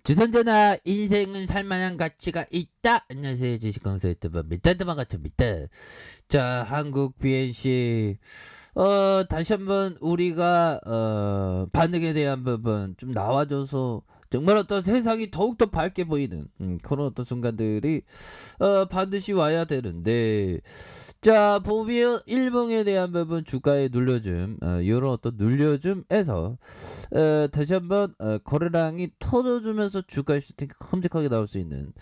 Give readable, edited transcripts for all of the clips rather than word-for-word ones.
주선전화 인생은 살만한 가치가 있다. 안녕하세요, 주식강사 유튜버 밀단드만 같습니다. 자, 한국 BNC 다시 한번 우리가 반응에 대한 부분 좀 나와줘서 정말 어떤 세상이 더욱더 밝게 보이는 그런 어떤 순간들이 반드시 와야 되는데, 자 보면 일봉에 대한 부분 주가에 눌려줌, 이런 어떤 눌려줌에서 다시 한번 거래량이 터져주면서 주가 슈팅이 큼직하게 나올 수 있는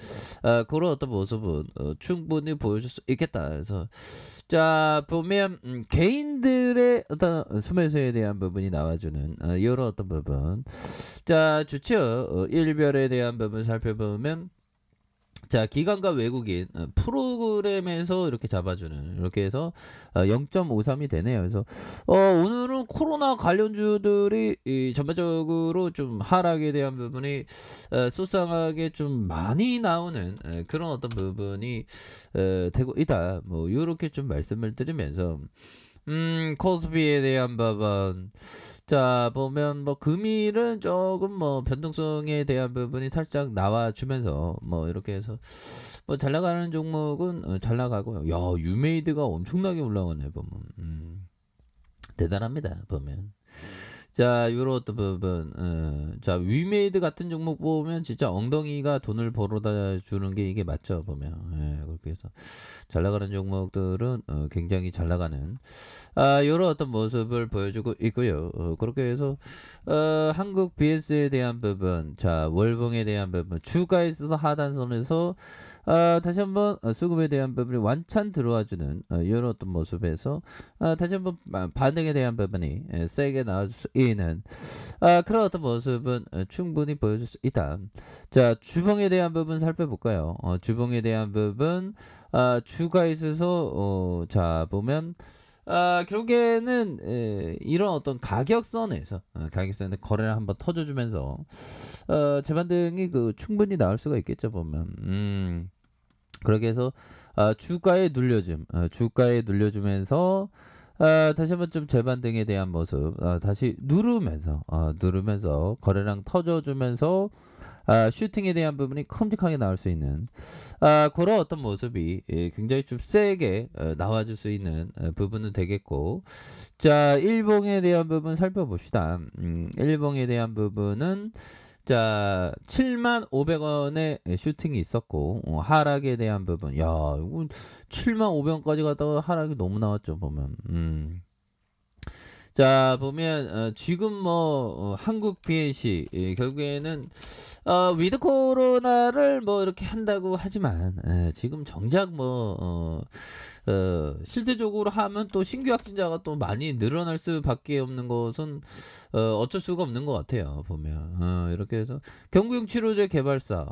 그런 어떤 모습은 충분히 보여줄 수 있겠다. 그래서 자 보면 개인들의 어떤 수매수에 대한 부분이 나와주는 이런 어떤 부분, 자 좋죠. 일별에 대한 부분 살펴보면, 자 기관과 외국인 프로그램에서 이렇게 잡아주는, 이렇게 해서 0.53이 되네요. 그래서 오늘은 코로나 관련주들이 전반적으로 좀 하락에 대한 부분이 소상하게 좀 많이 나오는 그런 어떤 부분이 되고 있다, 뭐 이렇게 좀 말씀을 드리면서, 코스피에 대한 부분, 자 보면 뭐 금일은 조금 뭐 변동성에 대한 부분이 살짝 나와주면서 뭐 이렇게 해서 뭐 잘 나가는 종목은 잘 나가고요. 야, 유메이드가 엄청나게 올라가네 보면. 대단합니다 보면. 자 요런 어떤 부분, 자 위메이드 같은 종목 보면 진짜 엉덩이가 돈을 벌어다 주는 게 이게 맞죠 보면. 그렇게 해서 잘 나가는 종목들은 굉장히 잘 나가는 요런 어떤 모습을 보여주고 있고요. 그렇게 해서 한국 BS에 대한 부분, 자 월봉에 대한 부분, 주가에 있어서 하단선에서 다시 한번 수급에 대한 부분이 완찬 들어와주는 이런 어떤 모습에서 다시 한번 반등에 대한 부분이 세게 나와줄 수 있는 그런 어떤 모습은 충분히 보여줄 수 있다. 자 주봉에 대한 부분 살펴볼까요? 주봉에 대한 부분, 주가에 있어서 자 보면 결국에는 이런 어떤 가격선에서 가격선에 거래를 한번 터져주면서 재반등이 충분히 나올 수가 있겠죠 보면. 그렇게 해서 주가에 눌려줌, 주가에 눌려주면서 다시 한번 좀 재반등에 대한 모습 다시 누르면서 거래량 터져주면서 슈팅에 대한 부분이 큼직하게 나올 수 있는 그런 어떤 모습이 굉장히 좀 세게 나와줄 수 있는 부분은 되겠고, 자 일봉에 대한 부분 살펴봅시다. 일봉에 대한 부분은 자 75,500원의 슈팅이 있었고, 하락에 대한 부분, 야 이건 75,000원까지 갔다가 하락이 너무 나왔죠 보면. 자 보면 지금 뭐 한국 BNC 결국에는 위드 코로나를 뭐 이렇게 한다고 하지만 지금 정작 뭐 실제적으로 하면 또 신규 확진자가 또 많이 늘어날 수밖에 없는 것은 어쩔 수가 없는 것 같아요 보면. 이렇게 해서 경구용 치료제 개발사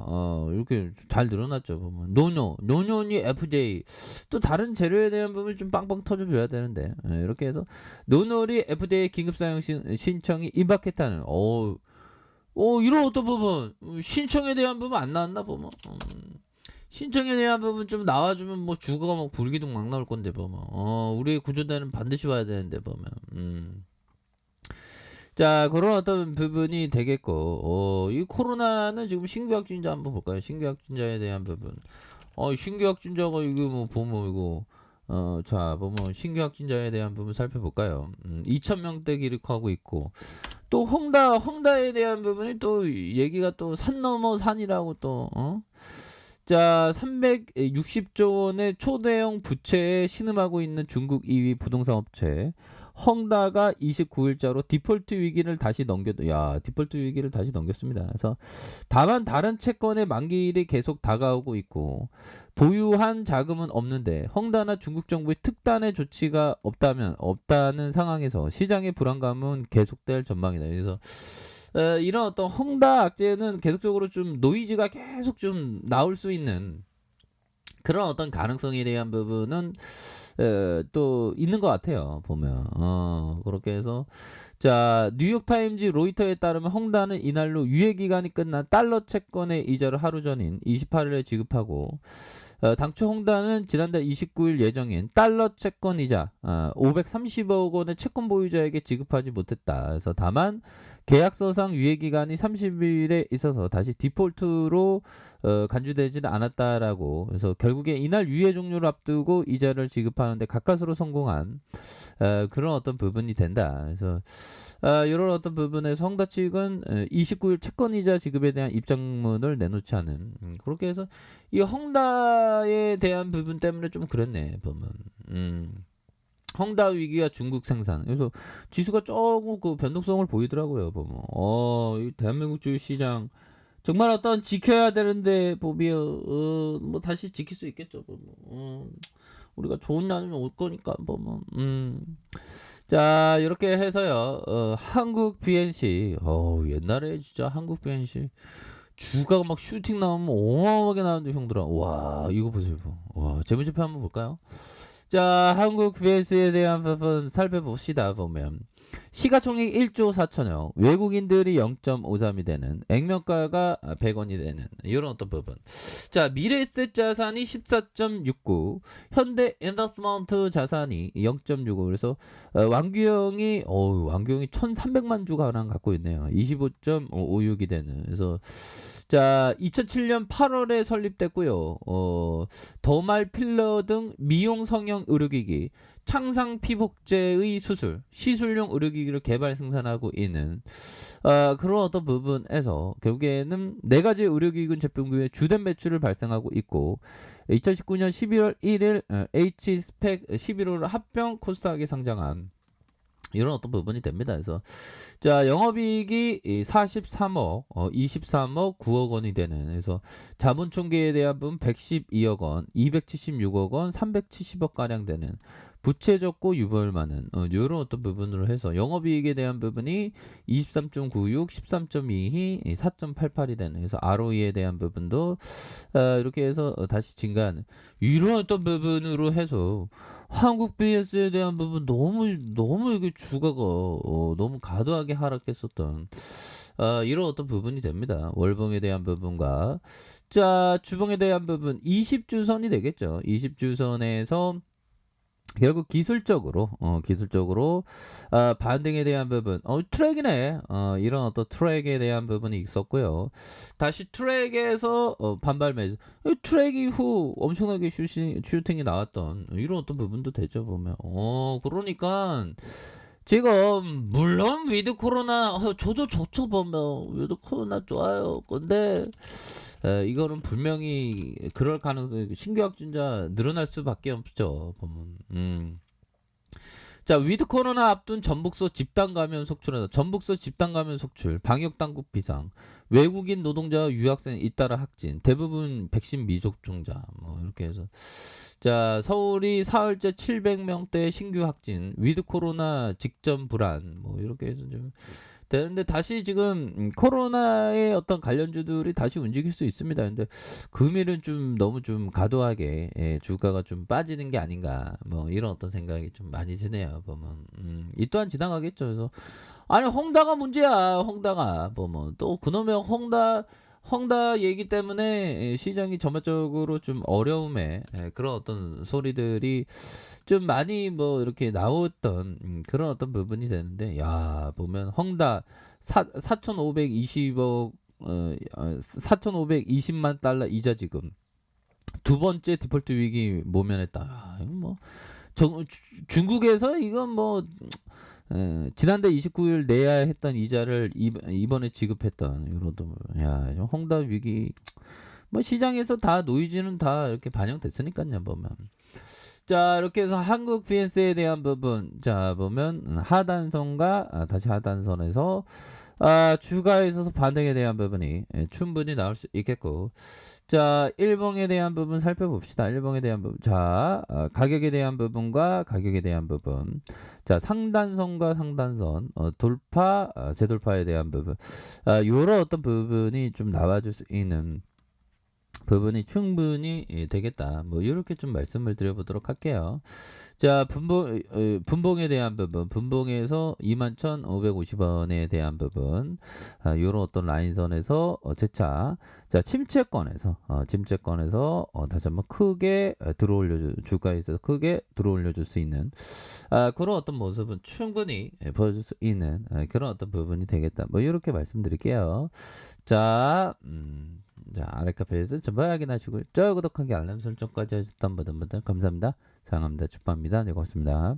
이렇게 잘 늘어났죠 보면. 노년이 FDA, 또 다른 재료에 대한 부분이 좀 빵빵 터져줘야 되는데, 이렇게 해서 노놀이 FDA 긴급 사용 신청이 임박했다는, 이런 어떤 부분, 신청에 대한 부분 안 나왔나 보면. 신청에 대한 부분 좀 나와주면 뭐 주가가 막 불기둥 막 나올 건데 보면. 우리의 구조대는 반드시 와야 되는데 보면. 자 그런 어떤 부분이 되겠고, 이 코로나는 지금 신규 확진자 한번 볼까요? 신규 확진자에 대한 부분. 신규 확진자가 이거 뭐 보면 이거 자 보면 신규 확진자에 대한 부분 살펴볼까요? 2,000명대 기록하고 있고, 또 홍다에 대한 부분이 또 얘기가 또 산 넘어 산이라고 또 자 360조 원의 초대형 부채에 신음하고 있는 중국 2위 부동산 업체 헝다가 29일자로 디폴트 위기를 다시 디폴트 위기를 다시 넘겼습니다. 그래서 다만 다른 채권의 만기일이 계속 다가오고 있고 보유한 자금은 없는데, 헝다나 중국 정부의 특단의 조치가 없다는 상황에서 시장의 불안감은 계속될 전망이다. 그래서 이런 어떤 헝다 악재는 계속적으로 좀 노이즈가 계속 좀 나올 수 있는 그런 어떤 가능성에 대한 부분은 또 있는 것 같아요 보면. 그렇게 해서 자 뉴욕타임즈 로이터에 따르면 헝다는 이날로 유예기간이 끝난 달러 채권의 이자를 하루 전인 28일에 지급하고, 당초 헝다는 지난달 29일 예정인 달러 채권 이자 530억 원의 채권 보유자에게 지급하지 못했다. 그래서 다만 계약서상 유예 기간이 30일에 있어서 다시 디폴트로 간주되지는 않았다라고. 그래서 결국에 이날 유예 종료를 앞두고 이자를 지급하는데 가까스로 성공한 그런 어떤 부분이 된다. 그래서 이런 어떤 부분에서 헝다 측은 29일 채권 이자 지급에 대한 입장문을 내놓지 않은 그렇게 해서 이 헝다에 대한 부분 때문에 좀 그랬네 보면. 헝다 위기와 중국 생산. 그래서 지수가 조금 그 변동성을 보이더라고요. 보면 이 대한민국 주식시장 정말 어떤 지켜야 되는데 보면 뭐 다시 지킬 수 있겠죠. 보면 우리가 좋은 날이 올 거니까 보면 자 이렇게 해서요. 한국 BNC 옛날에 진짜 한국 BNC 주가가 막 슈팅 나오면 어마어마하게 나오는데 형들아 와 이거 보세요. 와 재무제표 한번 볼까요? 자, 한국 VS에 대한 부분 살펴봅시다. 보면 시가총액 1조 4천억, 외국인들이 0.53이 되는, 액면가가 100원이 되는 이런 어떤 부분. 자, 미래에셋 자산이 14.69, 현대 인더스먼트 자산이 0.65. 그래서 왕규형이 1,300만 주가량 갖고 있네요. 25.56이 되는. 그래서 자, 2007년 8월에 설립됐고요. 더말 필러 등 미용 성형 의료기기, 창상 피복제의 수술, 시술용 의료기기를 개발 생산하고 있는 그런 어떤 부분에서 결국에는 네 가지 의료기기 제품군의 주된 매출을 발생하고 있고 2019년 11월 1일 H 스펙 11월 합병 코스닥에 상장한 이런 어떤 부분이 됩니다. 그래서 자 영업이익이 43억, 23억, 9억 원이 되는 그래서 자본 총계에 대한 부분 112억 원, 276억 원, 370억 가량 되는 부채 적고 유보율 많은 이런 어떤 부분으로 해서 영업이익에 대한 부분이 23.96, 13.22, 4.88이 되는 그래서 ROE에 대한 부분도 이렇게 해서 다시 증가하는 이런 어떤 부분으로 해서 한국 BS에 대한 부분 너무 이게 주가가 너무 과도하게 하락했었던 이런 어떤 부분이 됩니다. 월봉에 대한 부분과 자 주봉에 대한 부분 20주선이 되겠죠. 20주선에서 결국 기술적으로 반등에 대한 부분 트랙이네 이런 어떤 트랙에 대한 부분이 있었고요. 다시 트랙에서 반발 매수 트랙 이후 엄청나게 슈팅이 나왔던 이런 어떤 부분도 되죠 보면 그러니까 지금 물론 위드 코로나 저도 좋죠 보면 위드 코로나 좋아요. 근데 이거는 분명히 그럴 가능성이 신규 확진자 늘어날 수밖에 없죠 보면. 자 위드 코로나 앞둔 전북서 집단 감염 속출하다. 전북서 집단 감염 속출 방역 당국 비상 외국인 노동자와 유학생 잇따라 확진 대부분 백신 미접종자 뭐 이렇게 해서 자 서울이 사흘째 700명대 신규 확진 위드 코로나 직전 불안 뭐 이렇게 해서 좀 되는데 다시 지금 코로나의 어떤 관련주들이 다시 움직일 수 있습니다. 근데 금일은 좀 너무 좀 과도하게 주가가 좀 빠지는 게 아닌가 뭐 이런 어떤 생각이 좀 많이 드네요. 보면 이 또한 지나가겠죠. 그래서 아니 헝다가 문제야. 헝다가 보면 또 그놈의 헝다 얘기 때문에 시장이 전반적으로 좀 어려움에 그런 어떤 소리들이 좀 많이 뭐 이렇게 나왔던 그런 어떤 부분이 되는데 야 보면 헝다 4,520억 4,520만 달러 이자 지금 두 번째 디폴트 위기 모면했다. 야, 이건 뭐 중국에서 이건 뭐 지난달 29일 내야 했던 이자를 이번에 지급했던 이로도 야 헝다 위기 뭐 시장에서 다 노이즈는 다 이렇게 반영됐으니까요 보면 자 이렇게 해서 한국 BS에 대한 부분 자 보면 하단선과 다시 하단선에서 주가에 있어서 반등에 대한 부분이 충분히 나올 수 있겠고 자 일봉에 대한 부분 살펴봅시다. 일봉에 대한 부분 자 가격에 대한 부분과 가격에 대한 부분 자 상단선과 상단선 돌파 재돌파에 대한 부분 요런 어떤 부분이 좀 나와줄 수 있는 부분이 충분히 되겠다. 뭐 요렇게 좀 말씀을 드려 보도록 할게요. 자, 분봉에 대한 부분, 분봉에서 21,550 원에 대한 부분, 요런 어떤 라인선에서 재차, 자, 침체권에서 다시 한번 크게 주가에 있어서 크게 들어올려 줄 수 있는 그런 어떤 모습은 충분히 보여줄 수 있는 그런 어떤 부분이 되겠다. 뭐 요렇게 말씀드릴게요. 자, 자, 아래카페에서 전부 확인하시고, 좋아요, 구독하기, 알람 설정까지 하셨던 모든 분들 감사합니다. 사랑합니다. 축복합니다. 네, 고맙습니다.